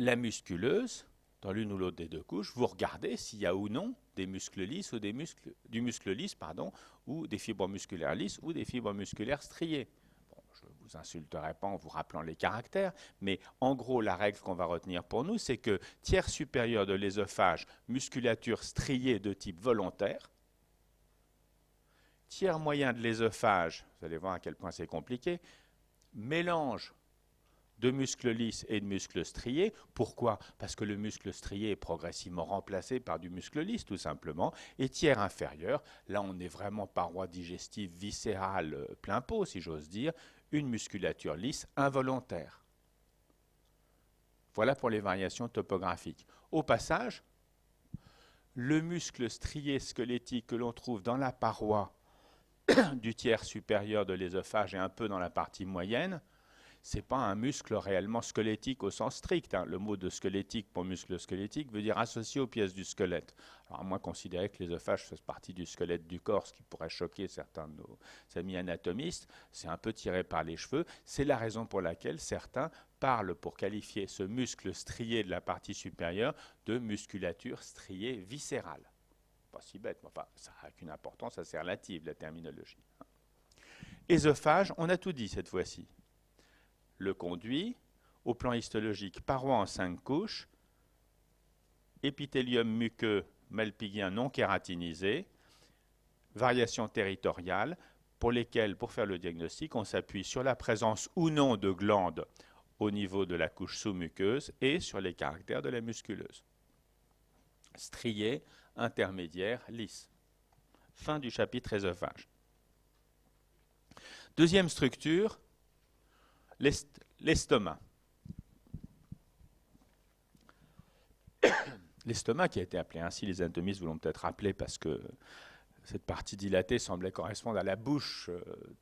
la musculeuse, dans l'une ou l'autre des deux couches, vous regardez s'il y a ou non des muscles lisses ou du muscle lisse, pardon, ou des fibres musculaires lisses ou des fibres musculaires striées. Bon, je ne vous insulterai pas en vous rappelant les caractères, mais en gros, la règle qu'on va retenir pour nous, c'est que tiers supérieur de l'œsophage, musculature striée de type volontaire, tiers moyen de l'œsophage, vous allez voir à quel point c'est compliqué, mélange de muscles lisses et de muscles striés. Pourquoi? Parce que le muscle strié est progressivement remplacé par du muscle lisse, tout simplement. Et tiers inférieur, là on est vraiment paroi digestive viscérale plein pot, si j'ose dire, une musculature lisse involontaire. Voilà pour les variations topographiques. Au passage, le muscle strié squelettique que l'on trouve dans la paroi du tiers supérieur de l'œsophage et un peu dans la partie moyenne, ce n'est pas un muscle réellement squelettique au sens strict. Hein. Le mot de squelettique pour muscle squelettique veut dire associé aux pièces du squelette. Alors, à moins considérer que l'œsophage fasse partie du squelette du corps, ce qui pourrait choquer certains de nos amis anatomistes, c'est un peu tiré par les cheveux. C'est la raison pour laquelle certains parlent, pour qualifier ce muscle strié de la partie supérieure, de musculature striée viscérale. Pas si bête, mais enfin, ça n'a qu'une importance assez relative, la terminologie. Œsophage, on a tout dit cette fois-ci. Le conduit, au plan histologique, paroi en 5 couches, épithélium muqueux malpighien non kératinisé, variations territoriales pour lesquelles, pour faire le diagnostic, on s'appuie sur la présence ou non de glandes au niveau de la couche sous-muqueuse et sur les caractères de la musculeuse. Strié, intermédiaire, lisse. Fin du chapitre œsophage. Deuxième structure, l'estomac. L'estomac, qui a été appelé ainsi, les anatomistes vous l'ont peut-être rappelé parce que cette partie dilatée semblait correspondre à la bouche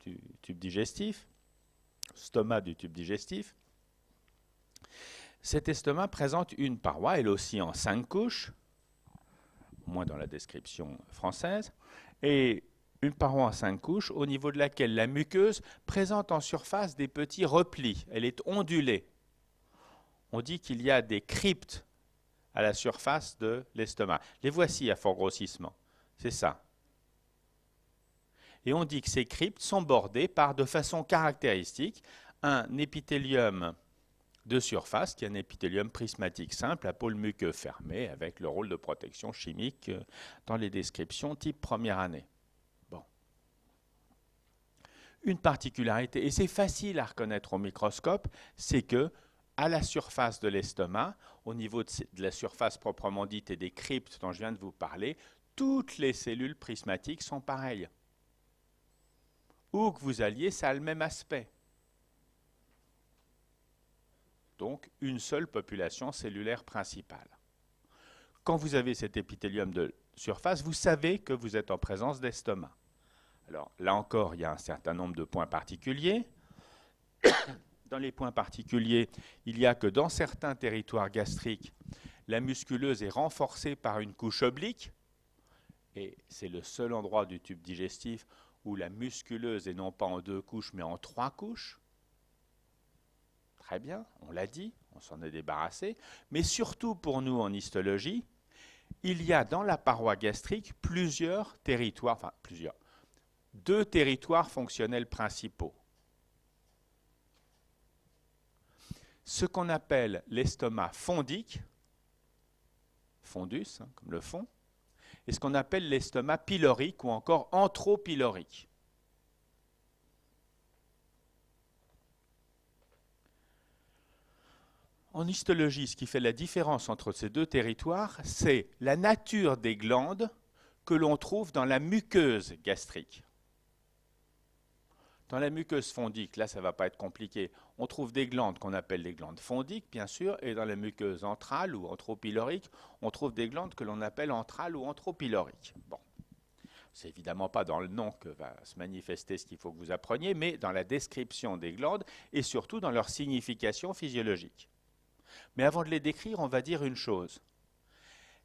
du tube digestif, stomac du tube digestif. Cet estomac présente une paroi, elle aussi en 5 couches, au moins dans la description française, et une paroi en 5 couches, au niveau de laquelle la muqueuse présente en surface des petits replis. Elle est ondulée. On dit qu'il y a des cryptes à la surface de l'estomac. Les voici à fort grossissement. C'est ça. Et on dit que ces cryptes sont bordées par, de façon caractéristique, un épithélium de surface, qui est un épithélium prismatique simple à pôle muqueux fermé, avec le rôle de protection chimique dans les descriptions type première année. Une particularité, et c'est facile à reconnaître au microscope, c'est que à la surface de l'estomac, au niveau de la surface proprement dite et des cryptes dont je viens de vous parler, toutes les cellules prismatiques sont pareilles. Où que vous alliez, ça a le même aspect. Donc, une seule population cellulaire principale. Quand vous avez cet épithélium de surface, vous savez que vous êtes en présence d'estomac. Alors, là encore, il y a un certain nombre de points particuliers. Dans les points particuliers, il y a que dans certains territoires gastriques, la musculeuse est renforcée par une couche oblique, et c'est le seul endroit du tube digestif où la musculeuse est non pas en 2 couches, mais en 3 couches. Très bien, on l'a dit, on s'en est débarrassé. Mais surtout pour nous en histologie, il y a dans la paroi gastrique plusieurs territoires, enfin plusieurs, 2 territoires fonctionnels principaux. Ce qu'on appelle l'estomac fondique, fondus, hein, comme le fond, et ce qu'on appelle l'estomac pylorique ou encore anthropylorique. En histologie, ce qui fait la différence entre ces 2 territoires, c'est la nature des glandes que l'on trouve dans la muqueuse gastrique. Dans la muqueuse fondique, là ça ne va pas être compliqué, on trouve des glandes qu'on appelle les glandes fondiques, bien sûr, et dans la muqueuse antrale ou anthropylorique, on trouve des glandes que l'on appelle antrales ou anthropyloriques. Bon, c'est évidemment pas dans le nom que va se manifester ce qu'il faut que vous appreniez, mais dans la description des glandes et surtout dans leur signification physiologique. Mais avant de les décrire, on va dire une chose.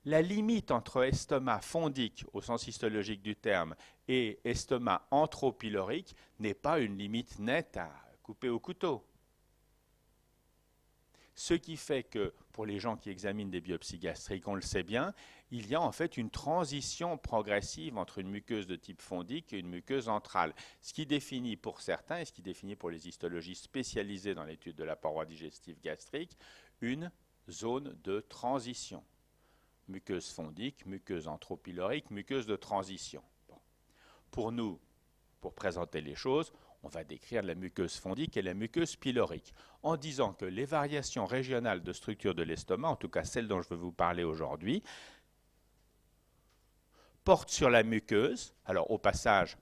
La limite entre estomac fondique, au sens histologique du terme, et estomac anthropylorique n'est pas une limite nette à couper au couteau. Ce qui fait que, pour les gens qui examinent des biopsies gastriques, on le sait bien, il y a en fait une transition progressive entre une muqueuse de type fondique et une muqueuse antrale, ce qui définit pour certains, et ce qui définit pour les histologistes spécialisés dans l'étude de la paroi digestive gastrique, une zone de transition. Muqueuse fondique, muqueuse anthropylorique, muqueuse de transition. Bon. Pour nous, pour présenter les choses, on va décrire la muqueuse fondique et la muqueuse pylorique, en disant que les variations régionales de structure de l'estomac, en tout cas celles dont je veux vous parler aujourd'hui, portent sur la muqueuse. Alors au passage,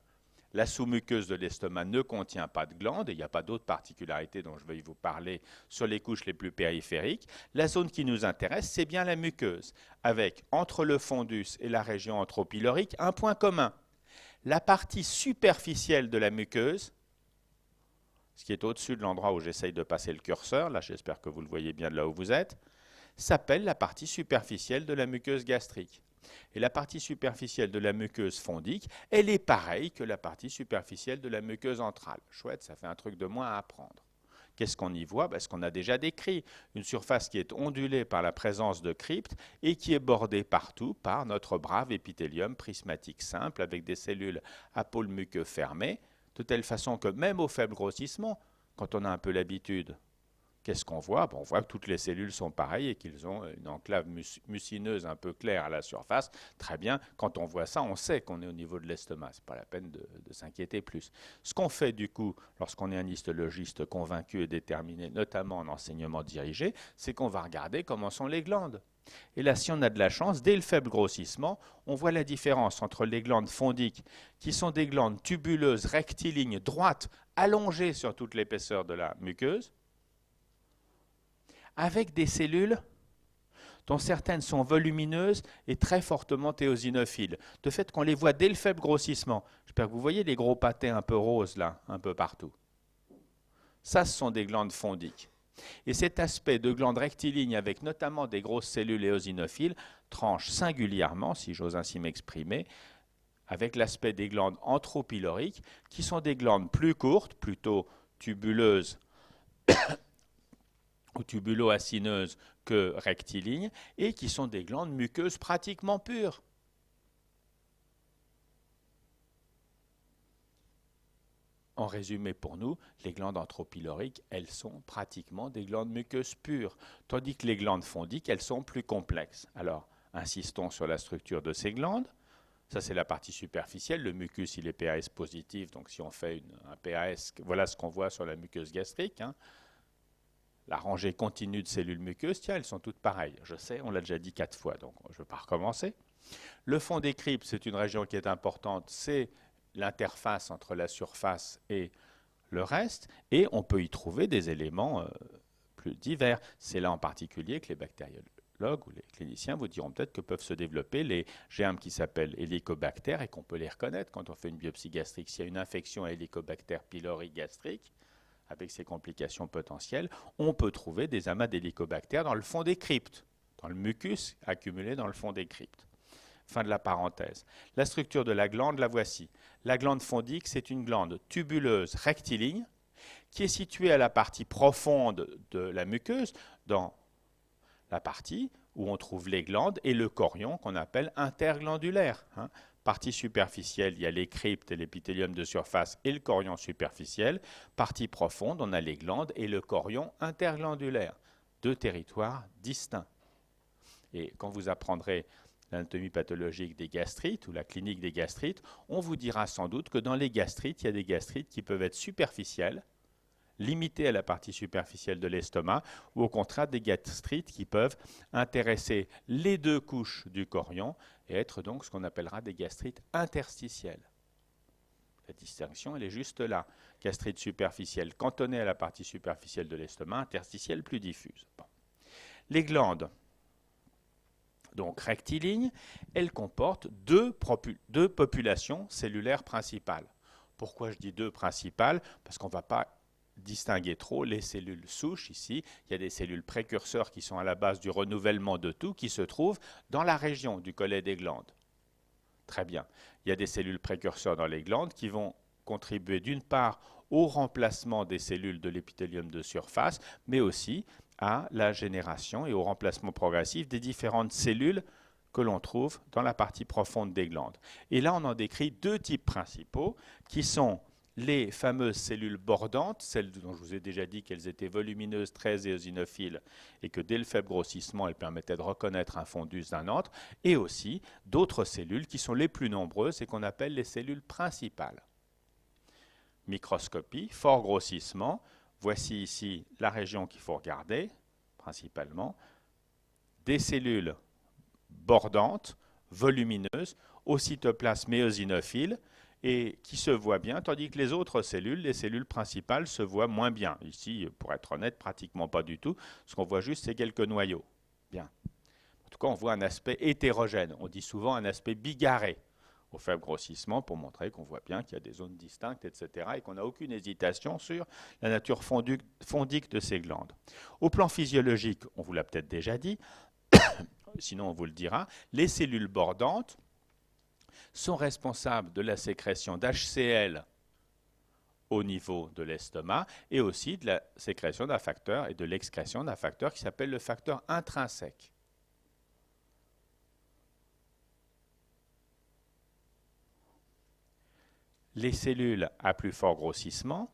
la sous-muqueuse de l'estomac ne contient pas de glande, et il n'y a pas d'autres particularités dont je vais vous parler sur les couches les plus périphériques. La zone qui nous intéresse, c'est bien la muqueuse, avec entre le fondus et la région anthropylorique un point commun. La partie superficielle de la muqueuse, ce qui est au-dessus de l'endroit où j'essaye de passer le curseur, là j'espère que vous le voyez bien de là où vous êtes, s'appelle la partie superficielle de la muqueuse gastrique. Et la partie superficielle de la muqueuse fondique, elle est pareille que la partie superficielle de la muqueuse antrale. Chouette, ça fait un truc de moins à apprendre. Qu'est-ce qu'on y voit? Ce qu'on a déjà décrit, une surface qui est ondulée par la présence de cryptes et qui est bordée partout par notre brave épithélium prismatique simple avec des cellules à pôle muqueux fermés, de telle façon que même au faible grossissement, quand on a un peu l'habitude, qu'est-ce qu'on voit? On voit que toutes les cellules sont pareilles et qu'ils ont une enclave mucineuse un peu claire à la surface. Très bien, quand on voit ça, on sait qu'on est au niveau de l'estomac. Ce n'est pas la peine de s'inquiéter plus. Ce qu'on fait du coup, lorsqu'on est un histologiste convaincu et déterminé, notamment en enseignement dirigé, c'est qu'on va regarder comment sont les glandes. Et là, si on a de la chance, dès le faible grossissement, on voit la différence entre les glandes fondiques, qui sont des glandes tubuleuses, rectilignes, droites, allongées sur toute l'épaisseur de la muqueuse, avec des cellules dont certaines sont volumineuses et très fortement théosinophiles, de fait qu'on les voit dès le faible grossissement. J'espère que vous voyez les gros pâtés un peu roses là, un peu partout. Ça, ce sont des glandes fondiques. Et cet aspect de glandes rectilignes avec notamment des grosses cellules éosinophiles tranche singulièrement, si j'ose ainsi m'exprimer, avec l'aspect des glandes anthropyloriques, qui sont des glandes plus courtes, plutôt tubuleuses ou tubulo-acineuses que rectilignes, et qui sont des glandes muqueuses pratiquement pures. En résumé pour nous, les glandes anthropyloriques, elles sont pratiquement des glandes muqueuses pures, tandis que les glandes fondiques, elles sont plus complexes. Alors, insistons sur la structure de ces glandes. Ça, c'est la partie superficielle. Le mucus, il est PAS positif, donc si on fait un PAS, voilà ce qu'on voit sur la muqueuse gastrique. La rangée continue de cellules muqueuses, tiens, elles sont toutes pareilles. Je sais, on l'a déjà dit 4 fois, donc je ne vais pas recommencer. Le fond des cryptes, c'est une région qui est importante, c'est l'interface entre la surface et le reste, et on peut y trouver des éléments plus divers. C'est là en particulier que les bactériologues ou les cliniciens vous diront peut-être que peuvent se développer les germes qui s'appellent hélicobactères et qu'on peut les reconnaître quand on fait une biopsie gastrique. S'il y a une infection à Helicobacter pylori gastrique, avec ses complications potentielles, on peut trouver des amas d'hélicobactères dans le fond des cryptes, dans le mucus accumulé dans le fond des cryptes. Fin de la parenthèse. La structure de la glande, la voici. La glande fondique, c'est une glande tubuleuse rectiligne qui est située à la partie profonde de la muqueuse, dans la partie où on trouve les glandes et le chorion qu'on appelle interglandulaire. Partie superficielle, il y a les cryptes et l'épithélium de surface et le chorion superficiel. Partie profonde, on a les glandes et le chorion interglandulaire. 2 territoires distincts. Et quand vous apprendrez l'anatomie pathologique des gastrites ou la clinique des gastrites, on vous dira sans doute que dans les gastrites, il y a des gastrites qui peuvent être superficielles, limitées à la partie superficielle de l'estomac, ou au contraire des gastrites qui peuvent intéresser les 2 couches du chorion et être donc ce qu'on appellera des gastrites interstitielles. La distinction, elle est juste là. Gastrite superficielle cantonnée à la partie superficielle de l'estomac, interstitielle plus diffuse. Bon. Les glandes, donc rectilignes, elles comportent deux populations cellulaires principales. Pourquoi je dis 2 principales? Parce qu'on ne va pas distinguer trop les cellules souches ici. Il y a des cellules précurseurs qui sont à la base du renouvellement de tout, qui se trouvent dans la région du collet des glandes. Très bien. Il y a des cellules précurseurs dans les glandes qui vont contribuer d'une part au remplacement des cellules de l'épithélium de surface, mais aussi à la génération et au remplacement progressif des différentes cellules que l'on trouve dans la partie profonde des glandes. Et là, on en décrit deux types principaux qui sont les fameuses cellules bordantes, celles dont je vous ai déjà dit qu'elles étaient volumineuses, très éosinophiles et que dès le faible grossissement, elles permettaient de reconnaître un fondus d'un antre, et aussi d'autres cellules qui sont les plus nombreuses et qu'on appelle les cellules principales. Microscopie, fort grossissement, voici ici la région qu'il faut regarder, principalement, des cellules bordantes, volumineuses, au cytoplasme éosinophile, et qui se voient bien, tandis que les autres cellules, les cellules principales, se voient moins bien. Ici, pour être honnête, pratiquement pas du tout. Ce qu'on voit juste, c'est quelques noyaux. Bien. En tout cas, on voit un aspect hétérogène. On dit souvent un aspect bigarré au faible grossissement pour montrer qu'on voit bien qu'il y a des zones distinctes, etc. et qu'on n'a aucune hésitation sur la nature fondique de ces glandes. Au plan physiologique, on vous l'a peut-être déjà dit, sinon on vous le dira, les cellules bordantes sont responsables de la sécrétion d'HCl au niveau de l'estomac et aussi de la sécrétion d'un facteur et de l'excrétion d'un facteur qui s'appelle le facteur intrinsèque. Les cellules à plus fort grossissement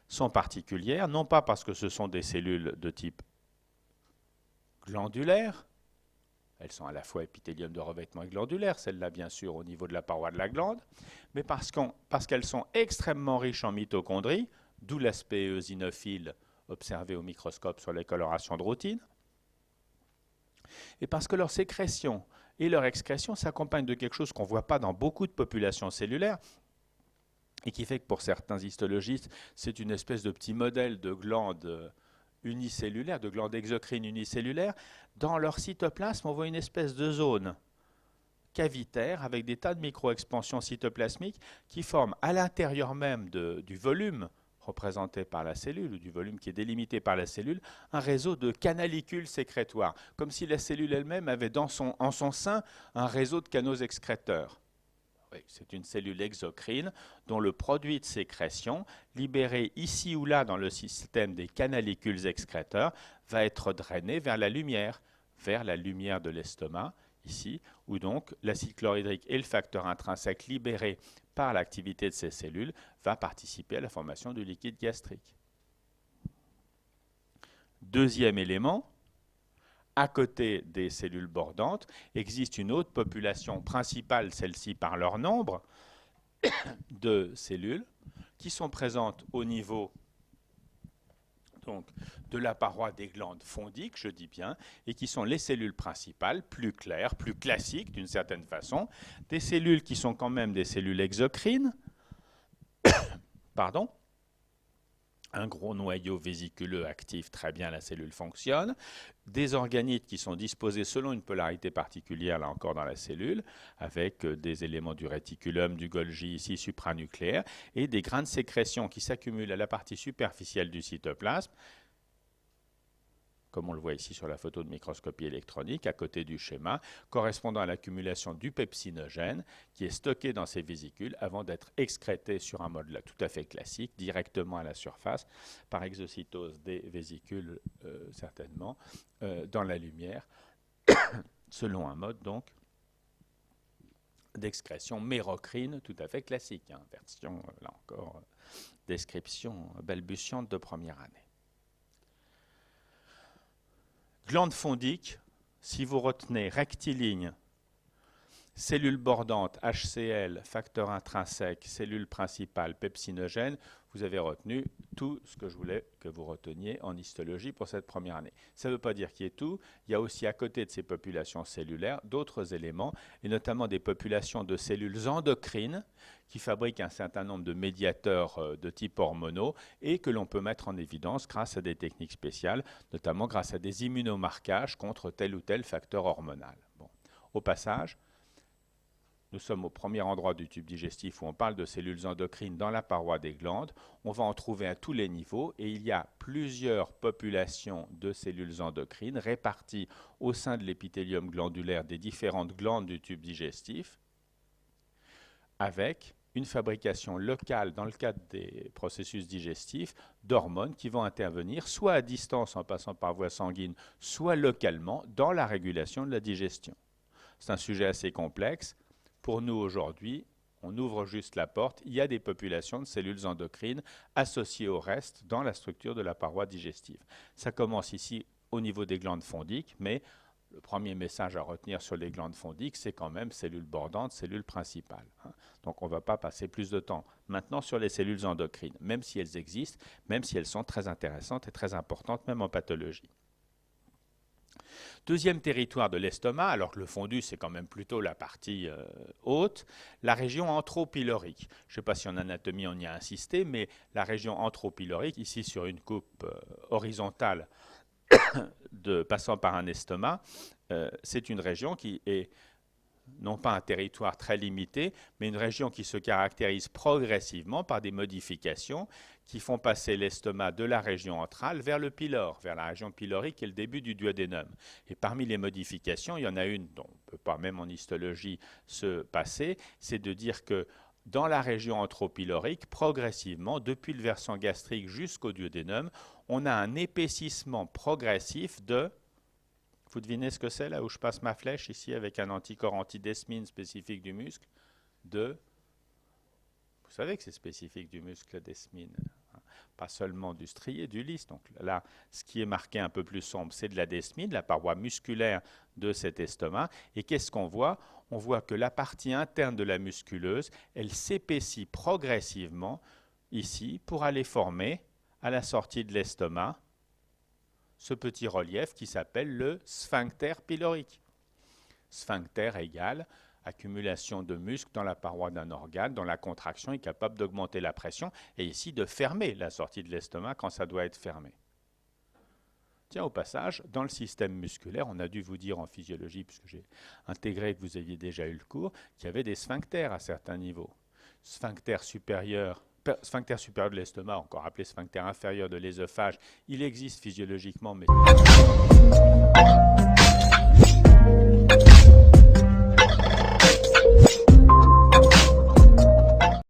sont particulières, non pas parce que ce sont des cellules de type glandulaire, elles sont à la fois épithélium de revêtement et glandulaire, celles-là bien sûr au niveau de la paroi de la glande, mais parce qu'elles sont extrêmement riches en mitochondries, d'où l'aspect eosinophile observé au microscope sur les colorations de routine, et parce que leur sécrétion et leur excrétion s'accompagnent de quelque chose qu'on ne voit pas dans beaucoup de populations cellulaires, et qui fait que pour certains histologistes, c'est une espèce de petit modèle de glande unicellulaire, de glande exocrine unicellulaire. Dans leur cytoplasme, on voit une espèce de zone cavitaire avec des tas de micro-expansions cytoplasmiques qui forment à l'intérieur même du volume représenté par la cellule, ou du volume qui est délimité par la cellule, un réseau de canalicules sécrétoires, comme si la cellule elle-même avait en son sein un réseau de canaux excréteurs. Oui, c'est une cellule exocrine dont le produit de sécrétion, libéré ici ou là dans le système des canalicules excréteurs, va être drainé vers la lumière de l'estomac, ici, où donc l'acide chlorhydrique et le facteur intrinsèque libéré par l'activité de ces cellules va participer à la formation du liquide gastrique. Deuxième élément, à côté des cellules bordantes, existe une autre population principale, celle-ci par leur nombre, de cellules qui sont présentes au niveau donc, de la paroi des glandes fondiques, je dis bien, et qui sont les cellules principales, plus claires, plus classiques d'une certaine façon, des cellules qui sont quand même des cellules exocrines, pardon, un gros noyau vésiculeux actif, très bien, la cellule fonctionne. Des organites qui sont disposés selon une polarité particulière, là encore dans la cellule, avec des éléments du réticulum, du Golgi ici supranucléaire, et des grains de sécrétion qui s'accumulent à la partie superficielle du cytoplasme, comme on le voit ici sur la photo de microscopie électronique, à côté du schéma, correspondant à l'accumulation du pepsinogène qui est stocké dans ces vésicules avant d'être excrété sur un mode tout à fait classique, directement à la surface, par exocytose des vésicules, certainement, dans la lumière, selon un mode donc d'excrétion mérocrine tout à fait classique, hein, version, là encore, description balbutiante de première année. Glande fondique, si vous retenez rectiligne, cellule bordante, HCl, facteur intrinsèque, cellule principale, pepsinogène, vous avez retenu tout ce que je voulais que vous reteniez en histologie pour cette première année. Ça ne veut pas dire qu'il y ait tout, il y a aussi à côté de ces populations cellulaires d'autres éléments, et notamment des populations de cellules endocrines qui fabriquent un certain nombre de médiateurs de type hormonaux et que l'on peut mettre en évidence grâce à des techniques spéciales, notamment grâce à des immunomarquages contre tel ou tel facteur hormonal. Bon. Au passage, nous sommes au premier endroit du tube digestif où on parle de cellules endocrines dans la paroi des glandes. On va en trouver à tous les niveaux et il y a plusieurs populations de cellules endocrines réparties au sein de l'épithélium glandulaire des différentes glandes du tube digestif avec une fabrication locale dans le cadre des processus digestifs d'hormones qui vont intervenir soit à distance en passant par voie sanguine, soit localement dans la régulation de la digestion. C'est un sujet assez complexe. Pour nous aujourd'hui, on ouvre juste la porte. Il y a des populations de cellules endocrines associées au reste dans la structure de la paroi digestive. Ça commence ici au niveau des glandes fondiques, mais le premier message à retenir sur les glandes fondiques, c'est quand même cellules bordantes, cellules principales. Donc on ne va pas passer plus de temps maintenant sur les cellules endocrines, même si elles existent, même si elles sont très intéressantes et très importantes, même en pathologie. Deuxième territoire de l'estomac, alors que le fondu, c'est quand même plutôt la partie haute, la région anthropylorique. Je ne sais pas si en anatomie on y a insisté, mais la région anthropylorique, ici sur une coupe horizontale, passant par un estomac, c'est une région qui est non pas un territoire très limité, mais une région qui se caractérise progressivement par des modifications qui font passer l'estomac de la région antrale vers le pylore, vers la région pylorique et le début du duodénum. Et parmi les modifications, il y en a une dont on ne peut pas même en histologie se passer, c'est de dire que dans la région anthropylorique, progressivement, depuis le versant gastrique jusqu'au duodénum, on a un épaississement progressif de... Vous devinez ce que c'est là où je passe ma flèche ici avec un anticorps antidesmine spécifique du muscle de... Vous savez que c'est spécifique du muscle desmine, hein, pas seulement du strié, du lisse. Donc là, ce qui est marqué un peu plus sombre, c'est de la desmine, la paroi musculaire de cet estomac. Et qu'est-ce qu'on voit? On voit que la partie interne de la musculeuse, elle s'épaissit progressivement ici pour aller former à la sortie de l'estomac ce petit relief qui s'appelle le sphincter pylorique. Sphincter égale accumulation de muscles dans la paroi d'un organe dont la contraction est capable d'augmenter la pression et ici de fermer la sortie de l'estomac quand ça doit être fermé. Tiens, au passage, dans le système musculaire, on a dû vous dire en physiologie, puisque j'ai intégré que vous aviez déjà eu le cours, qu'il y avait des sphincters à certains niveaux. Sphincter supérieur de l'estomac, encore appelé sphincter inférieur de l'œsophage, il existe physiologiquement, mais